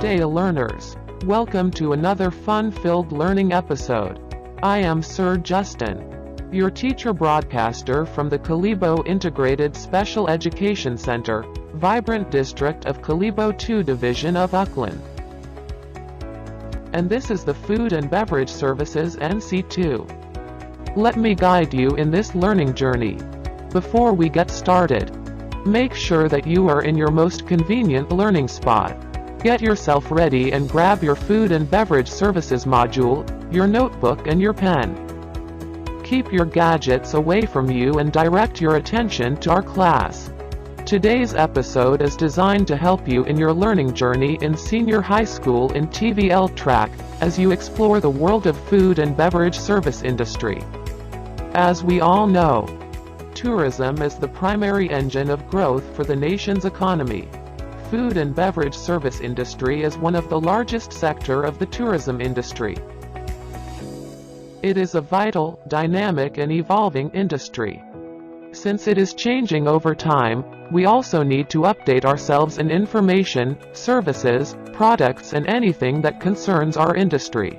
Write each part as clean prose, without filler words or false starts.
day, learners. Welcome to another fun-filled learning episode. I am Sir Justin, your teacher broadcaster from the Kalibo Integrated Special Education Center, Vibrant District of Kalibo 2 Division of Auckland. And this is the Food and Beverage Services NC2. Let me guide you in this learning journey. Before we get started, make sure that you are in your most convenient learning spot. Get yourself ready and grab your Food and Beverage Services module, your notebook and your pen. Keep your gadgets away from you and direct your attention to our class. Today's episode is designed to help you in your learning journey in senior high school in TVL track, as you explore the world of food and beverage service industry. As we all know, tourism is the primary engine of growth for the nation's economy. Food and beverage service industry is one of the largest sector of the tourism industry. It is a vital, dynamic and evolving industry. Since it is changing over time, we also need to update ourselves in information, services, products and anything that concerns our industry.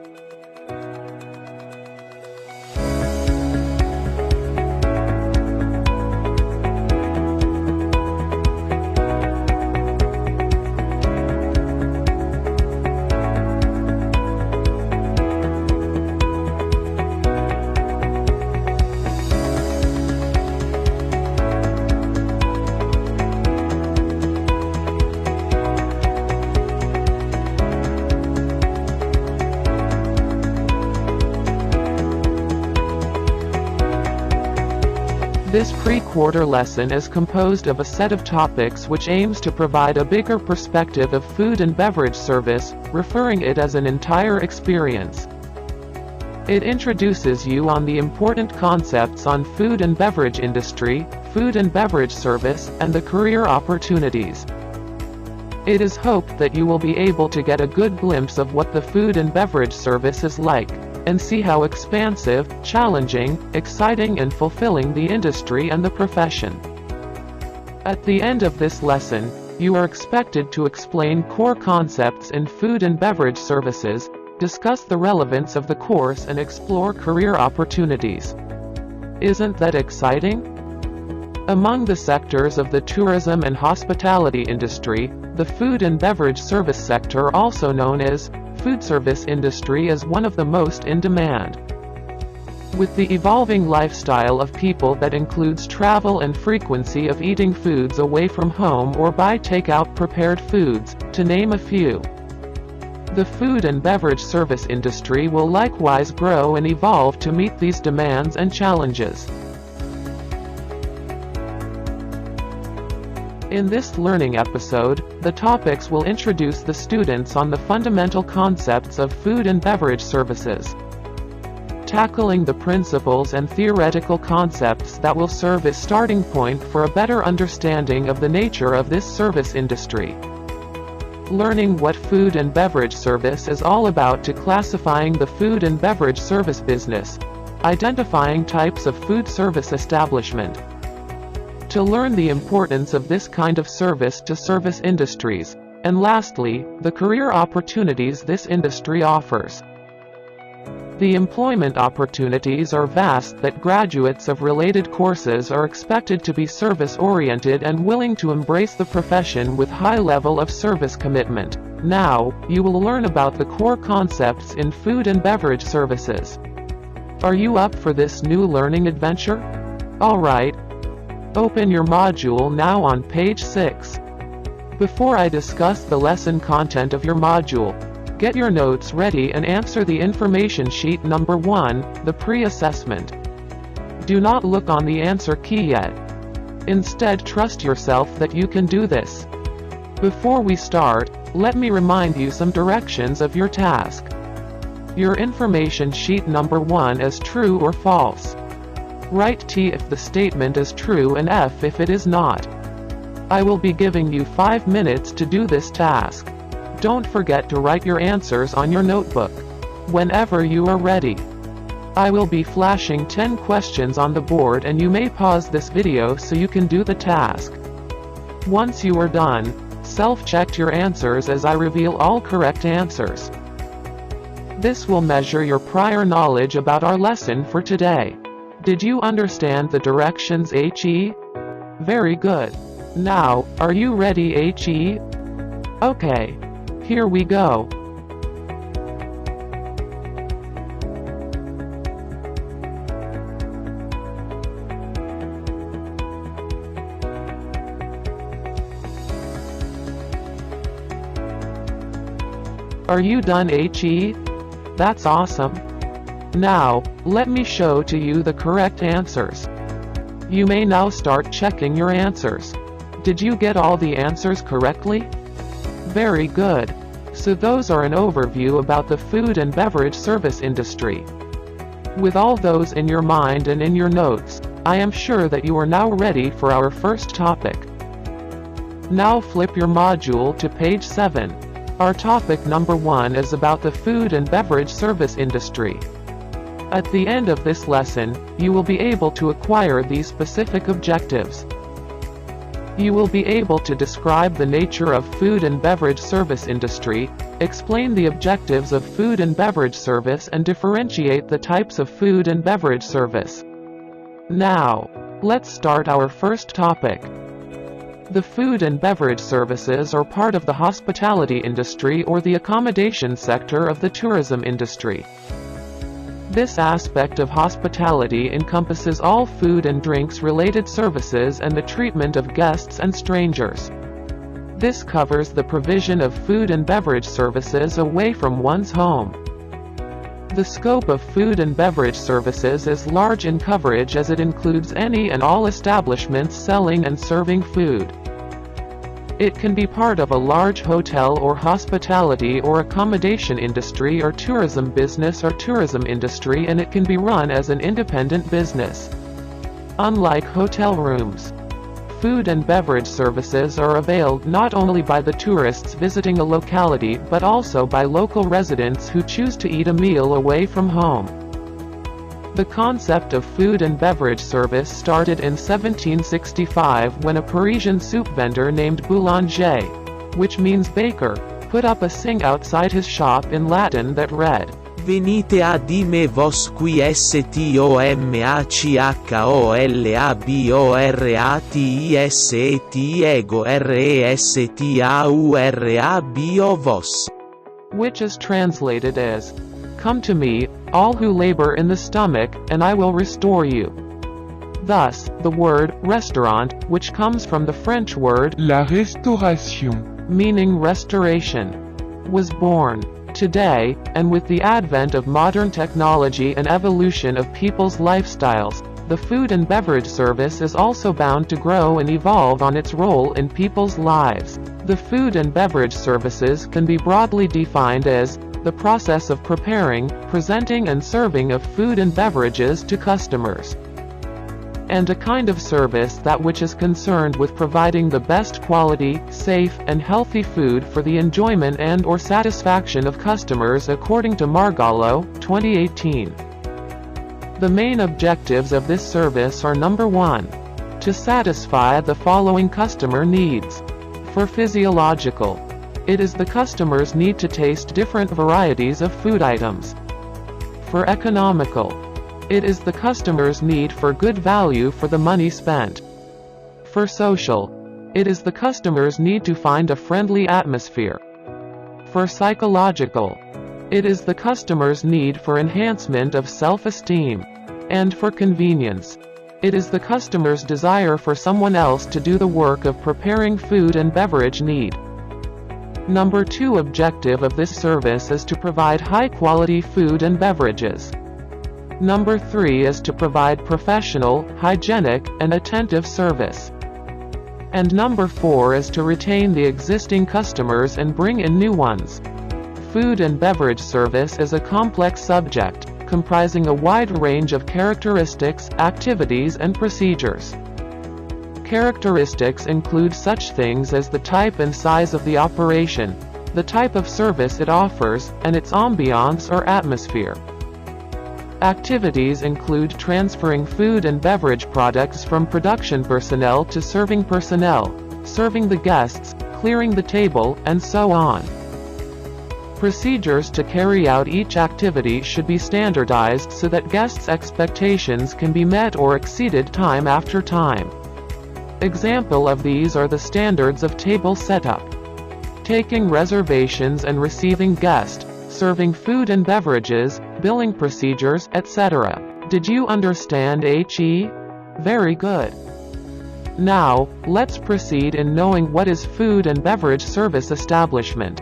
This pre-quarter lesson is composed of a set of topics which aims to provide a bigger perspective of food and beverage service, referring it as an entire experience. It introduces you on the important concepts on food and beverage industry, food and beverage service, and the career opportunities. It is hoped that you will be able to get a good glimpse of what the food and beverage service is like, and see how expansive, challenging, exciting and fulfilling the industry and the profession. At the end of this lesson, you are expected to explain core concepts in food and beverage services, discuss the relevance of the course and explore career opportunities. Isn't that exciting? Among the sectors of the tourism and hospitality industry, the food and beverage service sector, also known as food service industry, is one of the most in demand. With the evolving lifestyle of people that includes travel and frequency of eating foods away from home or by takeout prepared foods, to name a few. The food and beverage service industry will likewise grow and evolve to meet these demands and challenges. In this learning episode, the topics will introduce the students on the fundamental concepts of food and beverage services, tackling the principles and theoretical concepts that will serve as starting point for a better understanding of the nature of this service industry, learning what food and beverage service is all about, to classifying the food and beverage service business, identifying types of food service establishment, to learn the importance of this kind of service to service industries, and lastly, the career opportunities this industry offers. The employment opportunities are vast that graduates of related courses are expected to be service-oriented and willing to embrace the profession with high level of service commitment. Now, you will learn about the core concepts in food and beverage services. Are you up for this new learning adventure? Alright. Open your module now on page 6. Before I discuss the lesson content of your module, get your notes ready and answer the information sheet number 1, the pre-assessment. Do not look on the answer key yet. Instead, trust yourself that you can do this. Before we start, let me remind you some directions of your task. Your information sheet number 1 is true or false. Write T if the statement is true and F if it is not. I will be giving you 5 minutes to do this task. Don't forget to write your answers on your notebook. Whenever you are ready, I will be flashing 10 questions on the board and you may pause this video so you can do the task. Once you are done, self-checked your answers as I reveal all correct answers. This will measure your prior knowledge about our lesson for today. Did you understand the directions HE? Very good. Now, are you ready HE? Okay. Here we go. Are you done HE? That's awesome. Now, let me show to you the correct answers. You may now start checking your answers. Did you get all the answers correctly? Very good. So those are an overview about the food and beverage service industry. With all those in your mind and in your notes, I am sure that you are now ready for our first topic. Now flip your module to page 7. Our topic number 1 is about the food and beverage service industry. At the end of this lesson, you will be able to acquire these specific objectives. You will be able to describe the nature of food and beverage service industry, explain the objectives of food and beverage service and differentiate the types of food and beverage service. Now, let's start our first topic. The food and beverage services are part of the hospitality industry or the accommodation sector of the tourism industry. This aspect of hospitality encompasses all food and drinks related services and the treatment of guests and strangers. This covers the provision of food and beverage services away from one's home. The scope of food and beverage services is large in coverage as it includes any and all establishments selling and serving food. It can be part of a large hotel or hospitality or accommodation industry or tourism business or tourism industry, and it can be run as an independent business. Unlike hotel rooms, food and beverage services are availed not only by the tourists visiting a locality but also by local residents who choose to eat a meal away from home. The concept of food and beverage service started in 1765 when a Parisian soup vendor named boulanger, which means baker, put up a sign outside his shop in Latin that read, Venite ad me vos qui STOMACHOLABORATIS et ego RESTAURABO vos. Which is translated as, Come to me, all who labor in the stomach, and I will restore you. Thus, the word restaurant, which comes from the French word la restauration, meaning restoration, was born. Today, and with the advent of modern technology and evolution of people's lifestyles, the food and beverage service is also bound to grow and evolve on its role in people's lives. The food and beverage services can be broadly defined as the process of preparing, presenting and serving of food and beverages to customers, and a kind of service that which is concerned with providing the best quality, safe, and healthy food for the enjoyment and or satisfaction of customers according to Margallo, 2018. The main objectives of this service are number 1. To satisfy the following customer needs. For physiological, it is the customer's need to taste different varieties of food items. For economical, it is the customer's need for good value for the money spent. For social, it is the customer's need to find a friendly atmosphere. For psychological, it is the customer's need for enhancement of self-esteem. And for convenience, it is the customer's desire for someone else to do the work of preparing food and beverage need. Number 2 objective of this service is to provide high-quality food and beverages. Number 3 is to provide professional, hygienic, and attentive service. And number 4 is to retain the existing customers and bring in new ones. Food and beverage service is a complex subject, comprising a wide range of characteristics, activities, and procedures. Characteristics include such things as the type and size of the operation, the type of service it offers, and its ambiance or atmosphere. Activities include transferring food and beverage products from production personnel to serving personnel, serving the guests, clearing the table, and so on. Procedures to carry out each activity should be standardized so that guests' expectations can be met or exceeded time after time. Example of these are the standards of table setup, taking reservations and receiving guests, serving food and beverages, billing procedures, etc. Did you understand HE? Very good. Now, let's proceed in knowing what is food and beverage service establishment.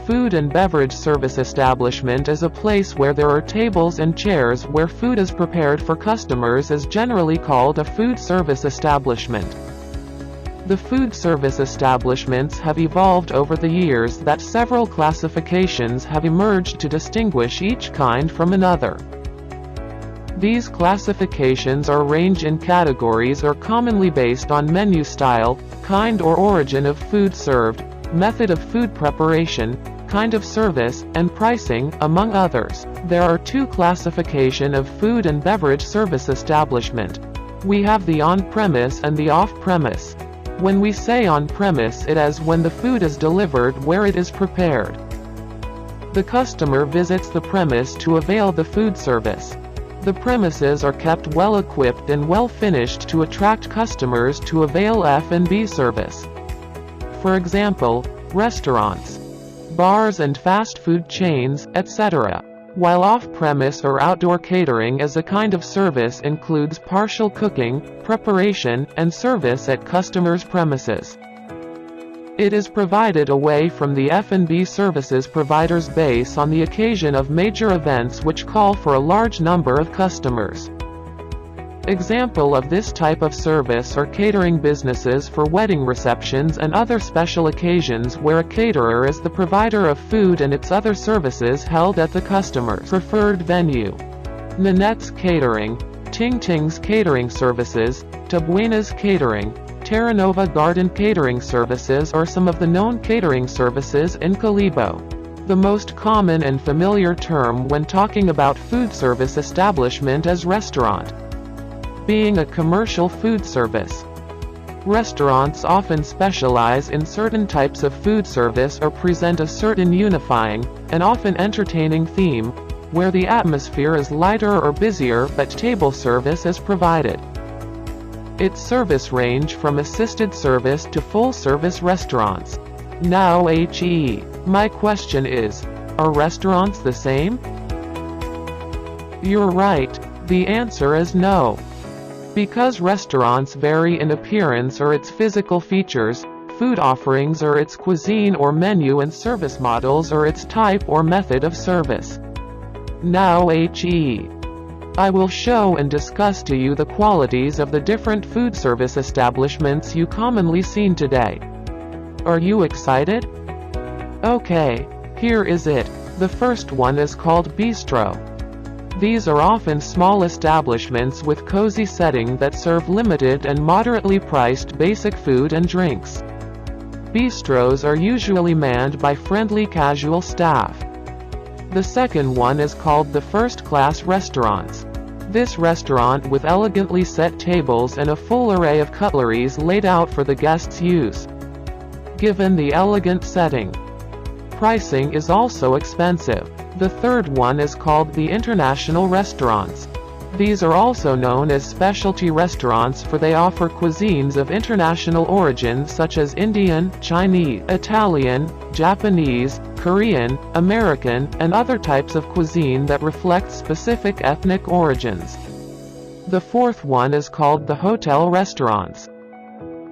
Food and beverage service establishment is a place where there are tables and chairs where food is prepared for customers is generally called a food service establishment. The food service establishments have evolved over the years that several classifications have emerged to distinguish each kind from another. These classifications are arranged in categories or commonly based on menu style, kind or origin of food served, method of food preparation, kind of service, and pricing, among others. There are two classifications of food and beverage service establishment. We have the on-premise and the off-premise. When we say on-premise, it is when the food is delivered where it is prepared. The customer visits the premise to avail the food service. The premises are kept well equipped and well finished to attract customers to avail F&B service. For example, restaurants, bars and fast food chains, etc. While off-premise or outdoor catering as a kind of service includes partial cooking, preparation, and service at customers' premises. It is provided away from the F&B services provider's base on the occasion of major events which call for a large number of customers. Example of this type of service are catering businesses for wedding receptions and other special occasions where a caterer is the provider of food and its other services held at the customer's preferred venue. Nanette's Catering, Ting Ting's Catering Services, Tabuena's Catering, Terranova Garden Catering Services are some of the known catering services in Kalibo. The most common and familiar term when talking about food service establishment is restaurant. Being a commercial food service. Restaurants often specialize in certain types of food service or present a certain unifying, and often entertaining theme, where the atmosphere is lighter or busier but table service is provided. Its service range from assisted service to full-service restaurants. Now HE. My question is, are restaurants the same? You're right. The answer is no. Because restaurants vary in appearance or its physical features, food offerings or its cuisine or menu, and service models or its type or method of service. Now HE. I will show and discuss to you the qualities of the different food service establishments you commonly seen today. Are you excited? Okay, here is it. The first one is called bistro. These are often small establishments with cozy setting that serve limited and moderately priced basic food and drinks. Bistros are usually manned by friendly casual staff. The second one is called the first-class restaurants. This restaurant with elegantly set tables and a full array of cutleries laid out for the guests' use. Given the elegant setting, pricing is also expensive. The third one is called the international restaurants. These are also known as specialty restaurants for they offer cuisines of international origin such as Indian, Chinese, Italian, Japanese, Korean, American, and other types of cuisine that reflect specific ethnic origins. The fourth one is called the hotel restaurants.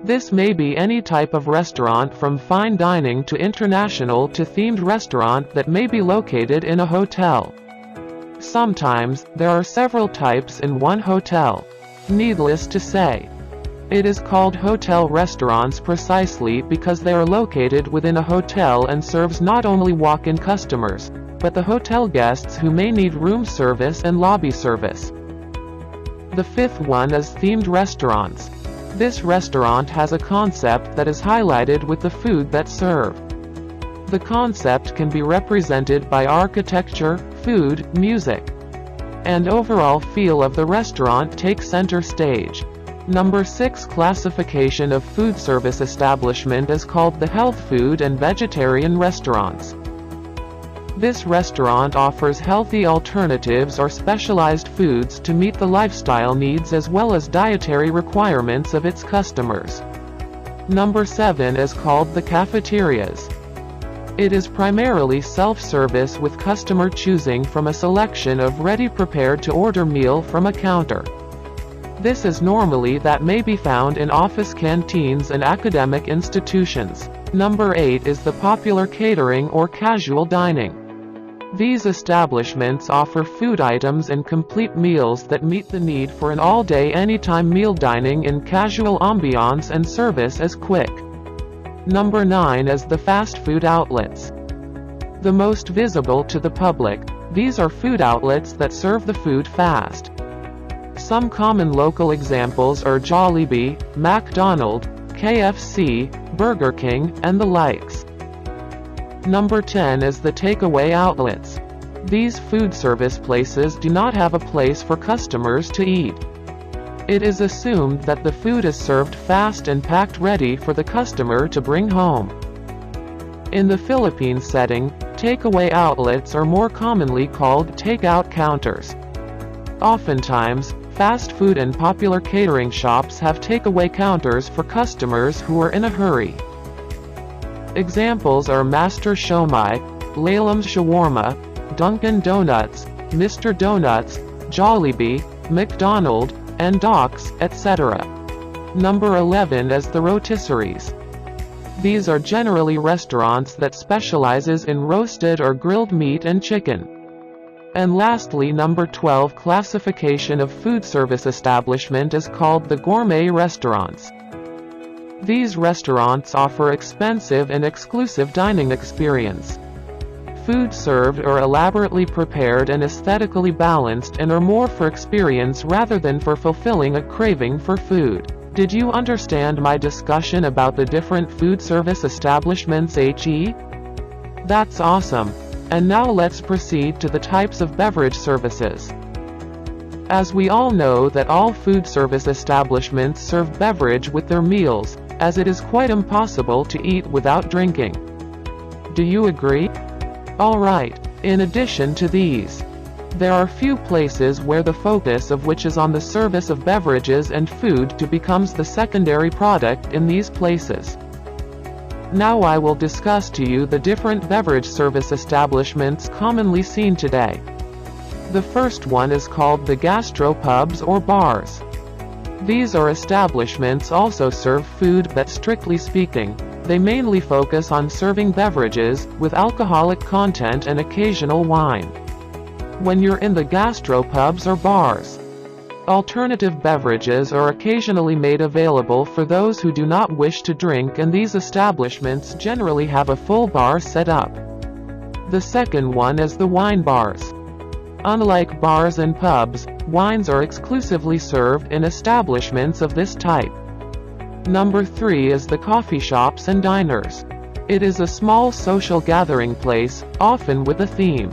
This may be any type of restaurant from fine dining to international to themed restaurant that may be located in a hotel. Sometimes, there are several types in one hotel. Needless to say, it is called hotel restaurants precisely because they are located within a hotel and serves not only walk-in customers, but the hotel guests who may need room service and lobby service. The fifth one is themed restaurants. This restaurant has a concept that is highlighted with the food that's served. The concept can be represented by architecture, food, music, and overall feel of the restaurant take center stage. Number 6 classification of food service establishment is called the health food and vegetarian restaurants. This restaurant offers healthy alternatives or specialized foods to meet the lifestyle needs as well as dietary requirements of its customers. Number 7 is called the cafeterias. It is primarily self-service with customer choosing from a selection of ready-prepared to order meal from a counter. This is normally that may be found in office canteens and academic institutions. Number 8 is the popular catering or casual dining. These establishments offer food items and complete meals that meet the need for an all-day anytime meal dining in casual ambiance and service as quick. Number 9 is the fast food outlets. The most visible to the public, these are food outlets that serve the food fast. Some common local examples are Jollibee, McDonald's, KFC, Burger King, and the likes. Number 10 is the takeaway outlets. These food service places do not have a place for customers to eat. It is assumed that the food is served fast and packed ready for the customer to bring home. In the Philippine setting, takeaway outlets are more commonly called takeout counters. Oftentimes, fast food and popular catering shops have takeaway counters for customers who are in a hurry. Examples are Master Shomai, Laylam's Shawarma, Dunkin' Donuts, Mr. Donuts, Jollibee, McDonald's, and Doc's, etc. Number 11 is the rotisseries. These are generally restaurants that specializes in roasted or grilled meat and chicken. And lastly, number 12 classification of food service establishment is called the gourmet restaurants. These restaurants offer expensive and exclusive dining experience. Food served are elaborately prepared and aesthetically balanced and are more for experience rather than for fulfilling a craving for food. Did you understand my discussion about the different food service establishments HE? That's awesome. And now let's proceed to the types of beverage services. As we all know that all food service establishments serve beverage with their meals, as it is quite impossible to eat without drinking. Do you agree? Alright, in addition to these, there are few places where the focus of which is on the service of beverages and food to becomes the secondary product in these places. Now I will discuss to you the different beverage service establishments commonly seen today. The first one is called the gastropubs or bars. These are establishments also serve food but strictly speaking, they mainly focus on serving beverages, with alcoholic content and occasional wine. When you're in the gastropubs or bars, alternative beverages are occasionally made available for those who do not wish to drink, and these establishments generally have a full bar set up. The second one is the wine bars. Unlike bars and pubs, wines are exclusively served in establishments of this type. Number 3 is the coffee shops and diners. It is a small social gathering place, often with a theme.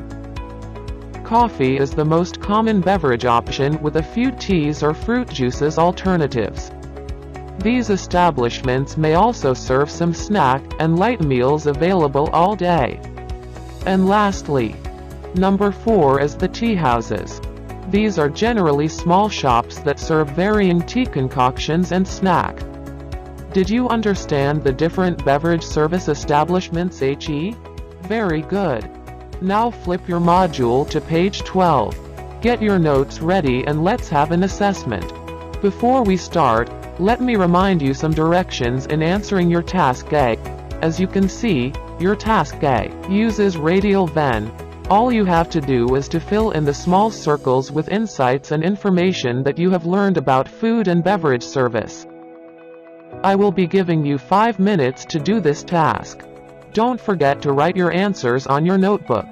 Coffee is the most common beverage option, with a few teas or fruit juices alternatives. These establishments may also serve some snack and light meals available all day. And lastly, number 4 is the tea houses. These are generally small shops that serve varying tea concoctions and snack. Did you understand the different beverage service establishments HE? Very good. Now flip your module to page 12. Get your notes ready and let's have an assessment. Before we start, let me remind you some directions in answering your task A. As you can see, your task A uses radial Venn. All you have to do is to fill in the small circles with insights and information that you have learned about food and beverage service. I will be giving you 5 minutes to do this task. Don't forget to write your answers on your notebook.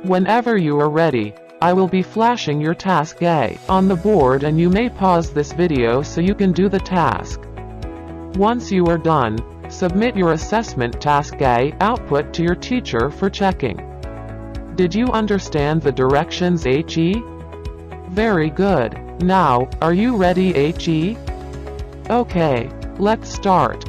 Whenever you are ready, I will be flashing your task A on the board, and you may pause this video so you can do the task. Once you are done, submit your assessment task A output to your teacher for checking. Did you understand the directions HE? Very good. Now, are you ready HE? Okay, let's start.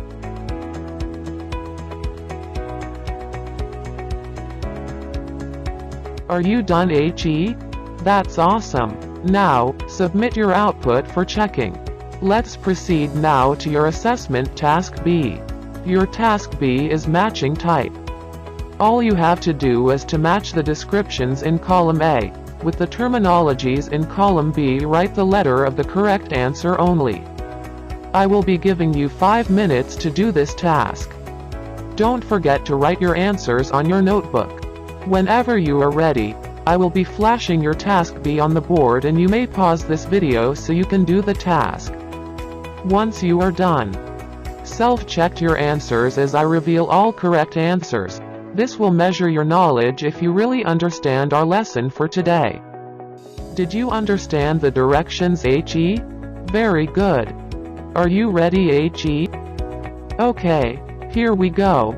Are you done, HE? That's awesome. Now, submit your output for checking. Let's proceed now to your assessment task B. Your task B is matching type. All you have to do is to match the descriptions in column A. With the terminologies in column B, write the letter of the correct answer only. I will be giving you 5 minutes to do this task. Don't forget to write your answers on your notebook. Whenever you are ready, I will be flashing your task B on the board, and you may pause this video so you can do the task. Once you are done, self-check your answers as I reveal all correct answers. This will measure your knowledge if you really understand our lesson for today. Did you understand the directions, HE? Very good. Are you ready, HE? Okay, here we go.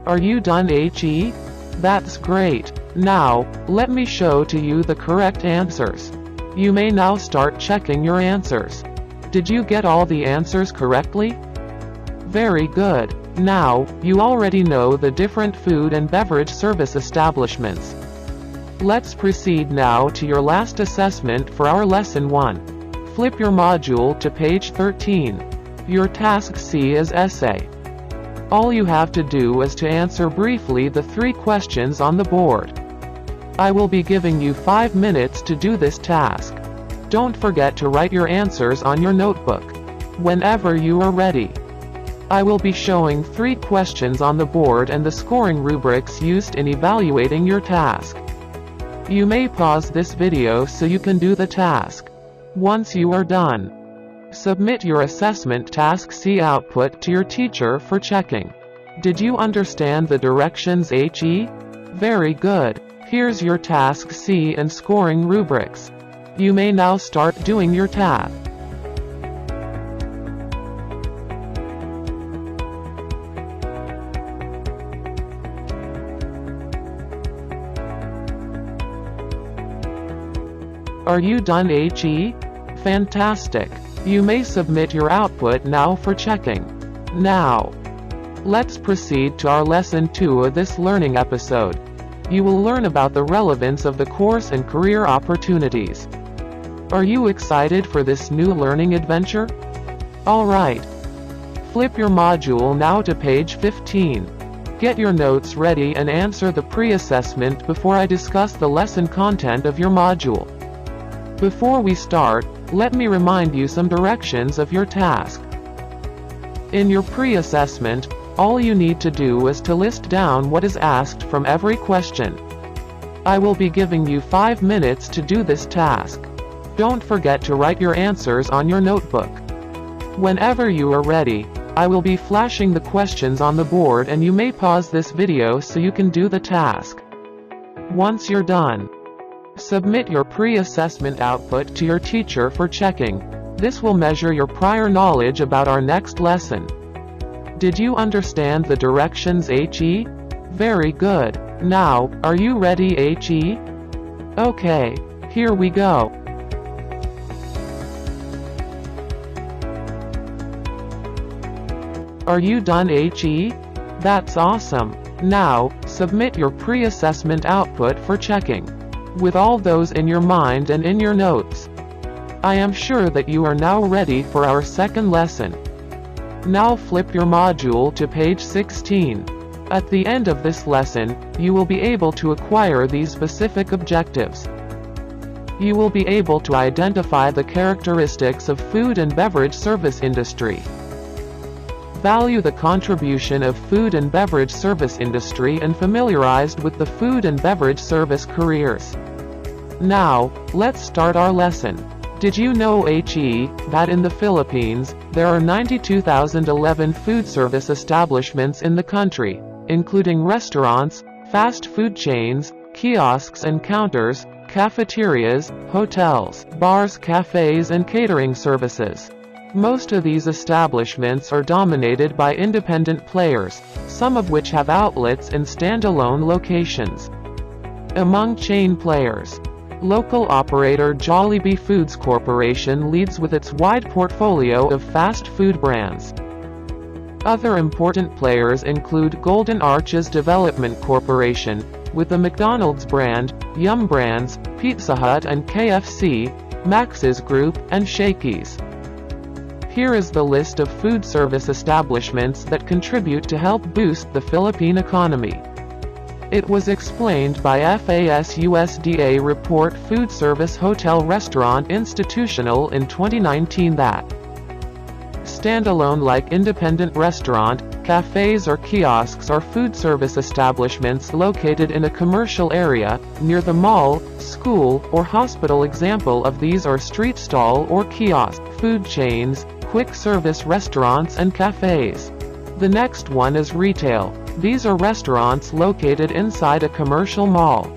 Are you done, HE? That's great. Now, let me show to you the correct answers. You may now start checking your answers. Did you get all the answers correctly? Very good. Now, you already know the different food and beverage service establishments. Let's proceed now to your last assessment for our lesson 1. Flip your module to page 13. Your task C is essay. All you have to do is to answer briefly the 3 questions on the board. I will be giving you 5 minutes to do this task. Don't forget to write your answers on your notebook. Whenever you are ready, I will be showing 3 questions on the board and the scoring rubrics used in evaluating your task. You may pause this video so you can do the task. Once you are done, submit your assessment task C output to your teacher for checking. Did you understand the directions, HE? Very good. Here's your task C and scoring rubrics. You may now start doing your task. Are you done, HE? Fantastic. You may submit your output now for checking. Now, let's proceed to our lesson 2 of this learning episode. You will learn about the relevance of the course and career opportunities. Are you excited for this new learning adventure? Alright. Flip your module now to page 15. Get your notes ready and answer the pre-assessment before I discuss the lesson content of your module. Before we start, let me remind you some directions of your task. In your pre-assessment, all you need to do is to list down what is asked from every question. I will be giving you 5 minutes to do this task. Don't forget to write your answers on your notebook. Whenever you are ready, I will be flashing the questions on the board, and you may pause this video so you can do the task. Once you're done, submit your pre-assessment output to your teacher for checking. This will measure your prior knowledge about our next lesson. Did you understand the directions, HE? Very good. Now, are you ready, HE? Okay, here we go. Are you done, HE? That's awesome. Now, submit your pre-assessment output for checking. With all those in your mind and in your notes, I am sure that you are now ready for our second lesson. Now flip your module to page 16. At the end of this lesson, you will be able to acquire these specific objectives. You will be able to identify the characteristics of food and beverage service industry. Value the contribution of food and beverage service industry and familiarized with the food and beverage service careers. Now, let's start our lesson. Did you know, HE, that in the Philippines, there are 92,011 food service establishments in the country, including restaurants, fast food chains, kiosks and counters, cafeterias, hotels, bars, cafes and catering services. Most of these establishments are dominated by independent players, some of which have outlets in standalone locations. Among chain players, local operator Jollibee Foods Corporation leads with its wide portfolio of fast food brands. Other important players include Golden Arches Development Corporation, with the McDonald's brand, Yum Brands, Pizza Hut and KFC, Max's Group, and Shakey's. Here is the list of food service establishments that contribute to help boost the Philippine economy. It was explained by FAS-USDA report Food Service Hotel Restaurant Institutional in 2019 that standalone like independent restaurant, cafes or kiosks are food service establishments located in a commercial area, near the mall, school, or hospital. Example of these are street stall or kiosk, food chains, quick service restaurants and cafes. The next one is retail. These are restaurants located inside a commercial mall.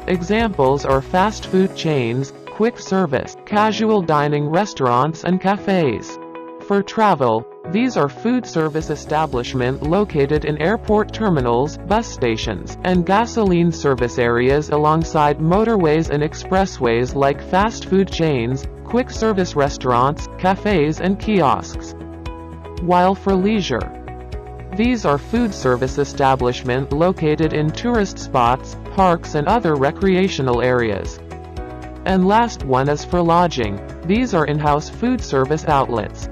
Examples are fast food chains, quick service, casual dining restaurants and cafes. For travel, these are food service establishments located in airport terminals, bus stations, and gasoline service areas alongside motorways and expressways like fast food chains, quick service restaurants, cafes and kiosks. While for leisure, these are food service establishments located in tourist spots, parks and other recreational areas. And last one is for lodging. These are in-house food service outlets.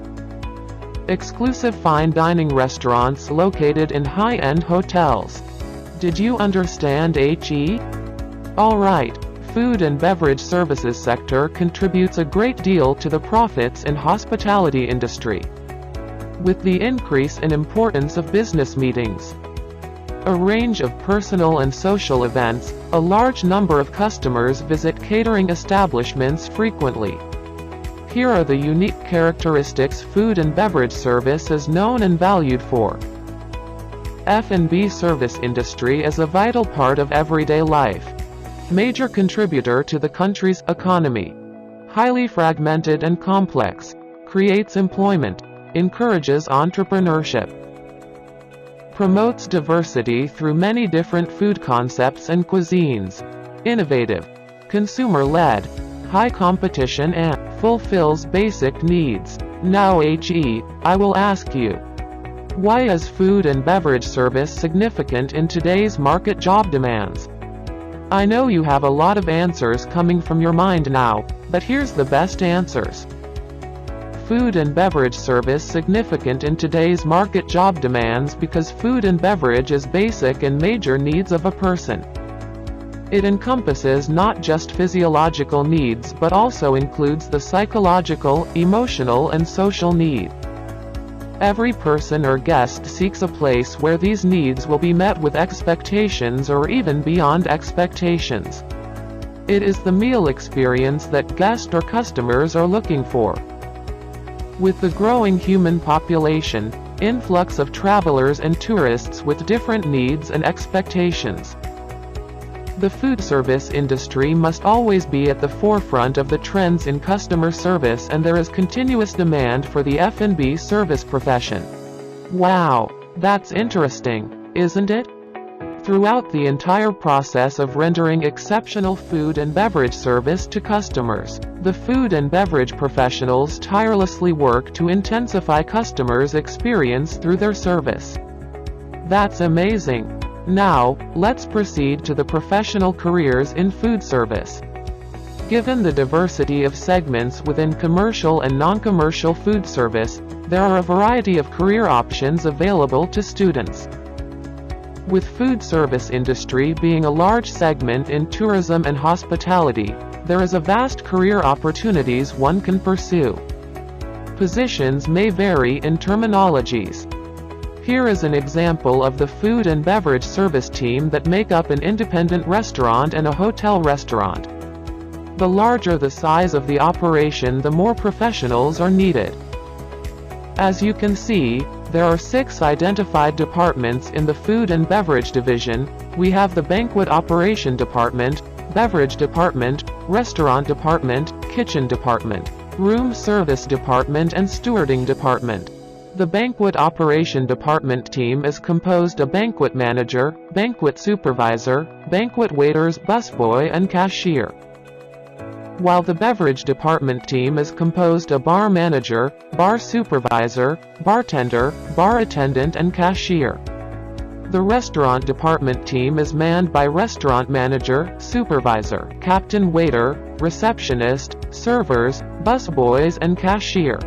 Exclusive fine dining restaurants located in high-end hotels. Did you understand HE? Alright, food and beverage services sector contributes a great deal to the profits in hospitality industry. With the increase in importance of business meetings, a range of personal and social events, a large number of customers visit catering establishments frequently. Here are the unique characteristics food and beverage service is known and valued for. F&B service industry is a vital part of everyday life. Major contributor to the country's economy. Highly fragmented and complex. Creates employment. Encourages entrepreneurship. Promotes diversity through many different food concepts and cuisines. Innovative. Consumer-led. High competition and fulfills basic needs. Now HE, I will ask you, why is food and beverage service significant in today's market job demands? I know you have a lot of answers coming from your mind now, but here's the best answers. Food and beverage service significant in today's market job demands because food and beverage is basic and major needs of a person. It encompasses not just physiological needs but also includes the psychological, emotional and social need. Every person or guest seeks a place where these needs will be met with expectations or even beyond expectations. It is the meal experience that guests or customers are looking for. With the growing human population, influx of travelers and tourists with different needs and expectations, the food service industry must always be at the forefront of the trends in customer service, and there is continuous demand for the F&B service profession. Wow, that's interesting, isn't it? Throughout the entire process of rendering exceptional food and beverage service to customers, the food and beverage professionals tirelessly work to intensify customers' experience through their service. That's amazing. Now, let's proceed to the professional careers in food service. Given the diversity of segments within commercial and non-commercial food service, there are a variety of career options available to students. With food service industry being a large segment in tourism and hospitality, there is a vast career opportunities one can pursue. Positions may vary in terminologies. Here is an example of the food and beverage service team that make up an independent restaurant and a hotel restaurant. The larger the size of the operation, the more professionals are needed. As you can see, there are 6 identified departments in the food and beverage division. We have the banquet operation department, beverage department, restaurant department, kitchen department, room service department and stewarding department. The Banquet Operation Department team is composed of banquet manager, banquet supervisor, banquet waiters, busboy and cashier. While the Beverage Department team is composed of bar manager, bar supervisor, bartender, bar attendant and cashier. The Restaurant Department team is manned by restaurant manager, supervisor, captain waiter, receptionist, servers, busboys and cashier.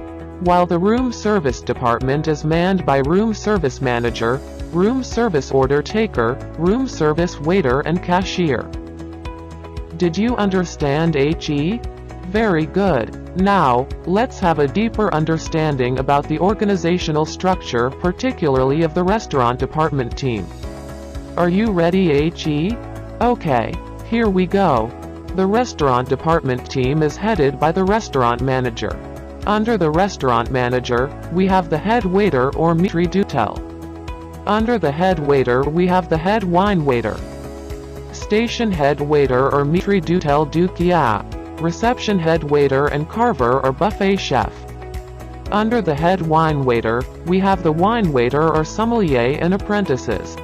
While the Room Service Department is manned by room service manager, room service order taker, room service waiter and cashier. Did you understand HE? Very good. Now, let's have a deeper understanding about the organizational structure, particularly of the Restaurant Department team. Are you ready, HE? Okay, here we go. The Restaurant Department team is headed by the restaurant manager. Under the restaurant manager, we have the head waiter or maître d'hôtel. Under the head waiter we have the head wine waiter, station head waiter or maître d'hôtel du Kia, reception head waiter and carver or buffet chef. Under the head wine waiter, we have the wine waiter or sommelier and apprentices.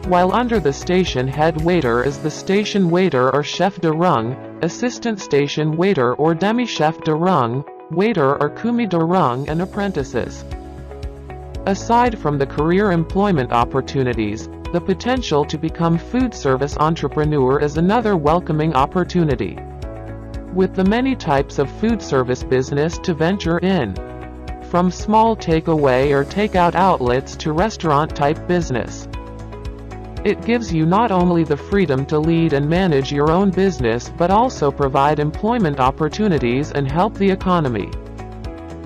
While under the station head waiter is the station waiter or chef de rung, assistant station waiter or demi-chef de rung, waiter or commis de rung and apprentices. Aside from the career employment opportunities, the potential to become food service entrepreneur is another welcoming opportunity. With the many types of food service business to venture in, from small takeaway or takeout outlets to restaurant-type business, it gives you not only the freedom to lead and manage your own business but also provide employment opportunities and help the economy.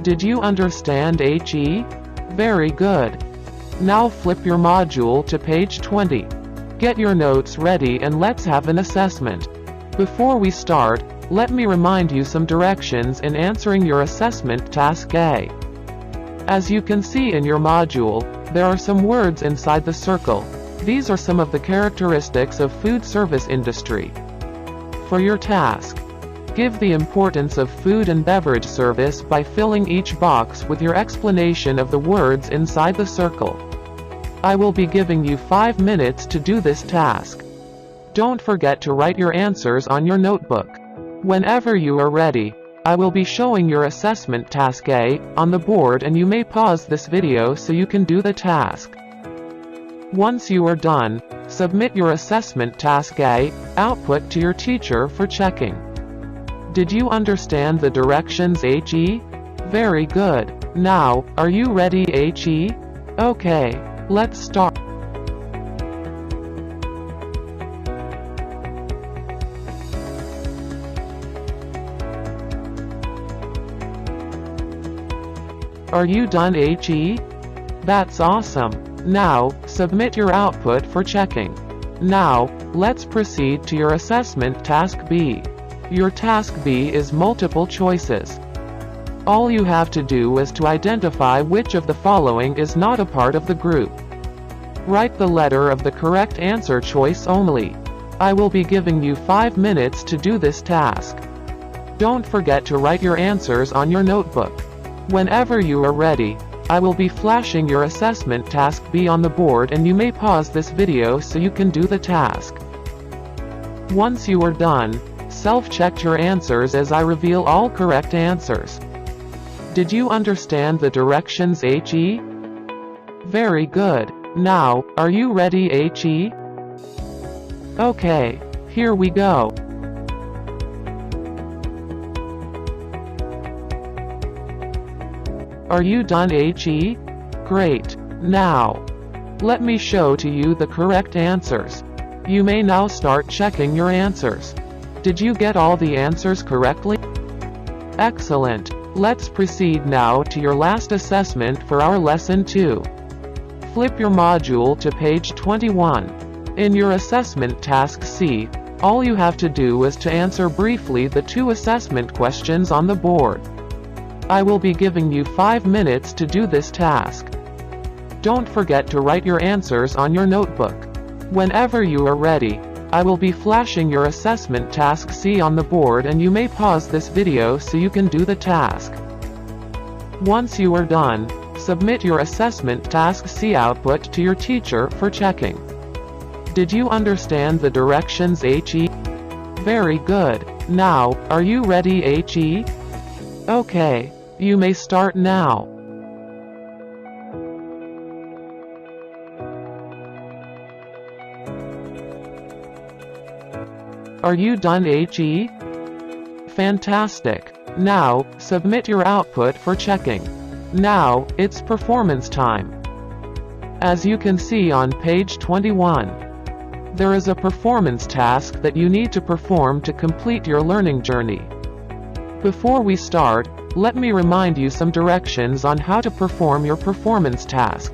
Did you understand HE? Very good. Now flip your module to page 20. Get your notes ready and let's have an assessment. Before we start, let me remind you some directions in answering your assessment task A. As you can see in your module, there are some words inside the circle. These are some of the characteristics of food service industry. For your task, give the importance of food and beverage service by filling each box with your explanation of the words inside the circle. I will be giving you 5 minutes to do this task. Don't forget to write your answers on your notebook. Whenever you are ready, I will be showing your assessment task A on the board and you may pause this video so you can do the task. Once you are done, submit your assessment task A output to your teacher for checking. Did you understand the directions HE? Very good. Now, are you ready HE? Okay, let's start. Are you done HE? That's awesome. Now, submit your output for checking. Now, let's proceed to your assessment task B. Your task B is multiple choices. All you have to do is to identify which of the following is not a part of the group. Write the letter of the correct answer choice only. I will be giving you 5 minutes to do this task. Don't forget to write your answers on your notebook. Whenever you are ready, I will be flashing your assessment task B on the board and you may pause this video so you can do the task. Once you are done, self-check your answers as I reveal all correct answers. Did you understand the directions HE? Very good. Now, are you ready HE? Okay, here we go. Are you done HE? Great. Now, let me show to you the correct answers. You may now start checking your answers. Did you get all the answers correctly? Excellent. Let's proceed now to your last assessment for our lesson 2. Flip your module to page 21. In your assessment task C, all you have to do is to answer briefly the 2 assessment questions on the board. I will be giving you 5 minutes to do this task. Don't forget to write your answers on your notebook. Whenever you are ready, I will be flashing your assessment task C on the board and you may pause this video so you can do the task. Once you are done, submit your assessment task C output to your teacher for checking. Did you understand the directions HE? Very good. Now, are you ready HE? Okay. You may start now. Are you done HE? Fantastic. Now, submit your output for checking. Now, it's performance time. As you can see on page 21, there is a performance task that you need to perform to complete your learning journey. Before we start, let me remind you some directions on how to perform your performance task.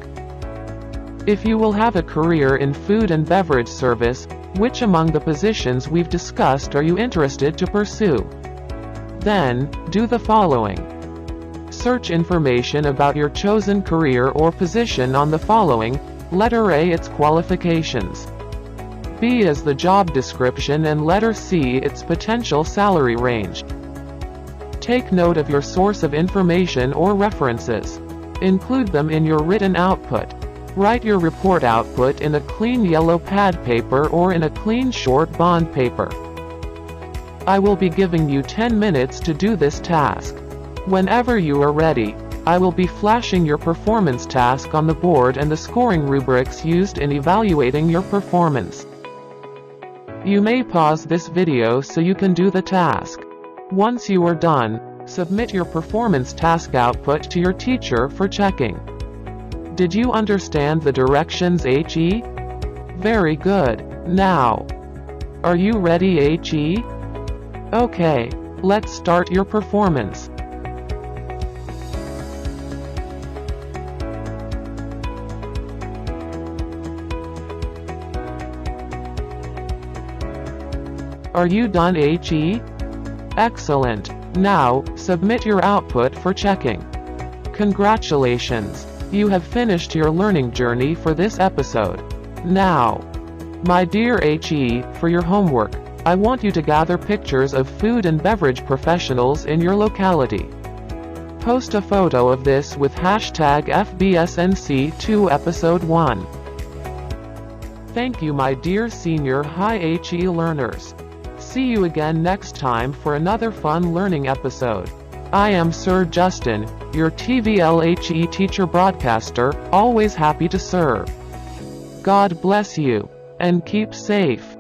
If you will have a career in food and beverage service, which among the positions we've discussed are you interested to pursue? Then, do the following. Search information about your chosen career or position on the following. Letter A, its qualifications. B is the job description, and letter C, its potential salary range. Take note of your source of information or references. Include them in your written output. Write your report output in a clean yellow pad paper or in a clean short bond paper. I will be giving you 10 minutes to do this task. Whenever you are ready, I will be flashing your performance task on the board and the scoring rubrics used in evaluating your performance. You may pause this video so you can do the task. Once you are done, submit your performance task output to your teacher for checking. Did you understand the directions HE? Very good. Now, are you ready HE? Okay, let's start your performance. Are you done HE? Excellent. Now, submit your output for checking. Congratulations. You have finished your learning journey for this episode. Now, my dear HE, for your homework, I want you to gather pictures of food and beverage professionals in your locality. Post a photo of this with hashtag FBS NCII episode 1. Thank you, my dear senior high HE learners. See you again next time for another fun learning episode. I am Sir Justin, your TVL-HE teacher broadcaster, always happy to serve. God bless you, and keep safe.